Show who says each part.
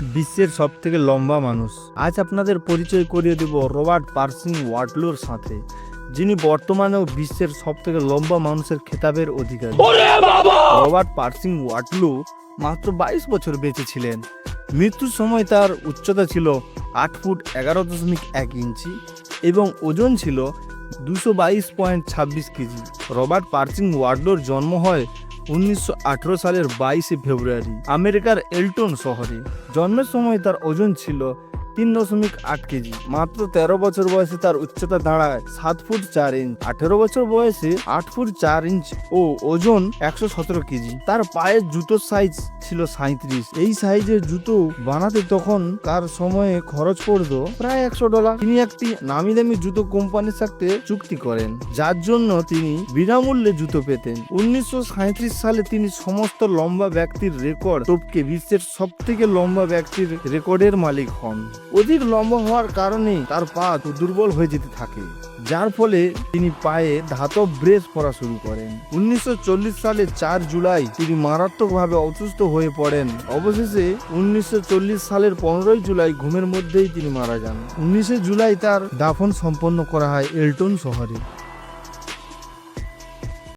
Speaker 1: বিশ্বের সব থেকে লম্বা মানুষ। আজ আপনাদের পরিচয় করিয়ে দেব রবার্ট পার্সিং ওয়াটলোর সাথে, যিনি বর্তমানেও বিশ্বের সব থেকে লম্বা মানুষের খেতাবের অধিকারী। রবার্ট পার্সিং ওয়াটলো মাত্র 22 বছর বেঁচে ছিলেন। মৃত্যুর সময় তার উচ্চতা ছিল 8 ফুট 11.1 ইঞ্চি এবং ওজন ছিল 222.26 কেজি। রবার্ট পার্সিং ওয়াটলোর জন্ম হয় 1918 সালের 22 ফেব্রুয়ারি আমেরিকার এলটন শহরে। জন্মের সময় তার ওজন ছিল 3.8 কেজি। মাত্র 13 বছর বয়সে তার উচ্চতা দাঁড়ায় 7 ফুট 4 ইঞ্চ। 18 বছর বয়সে 8 ফুট 4 ইঞ্চ ও ওজন 117 কেজি। তার পায়ের জুতোর সাইজ ছিল 37। এই সাইজের জুতো বানাতে তখন তার সময়ে খরচ পড়তো প্রায় $100। তিনি একটি নামি দামি জুতো কোম্পানির সাথে চুক্তি করেন, যার জন্য তিনি বিনামূল্যে জুতো পেতেন। 1937 সালে তিনি সমস্ত লম্বা ব্যক্তির রেকর্ড টপকে বিশ্বের সব থেকে লম্বা ব্যক্তির রেকর্ডের মালিক হন। অধিক লম্বা হওয়ার কারণে তার পা দুর্বল হয়ে যেতে থাকে, যার ফলে তিনি পায়ে ধাতব ব্রেস পরা শুরু করেন। 1940 সালে 4 জুলাই তিনি মারাত্মকভাবে অসুস্থ হয়ে পড়েন। অবশেষে 1940 সালের 15 জুলাই ঘুমের মধ্যেই তিনি মারা যান। 19 জুলাই তার দাফন সম্পন্ন করা হয় এলটন শহরে।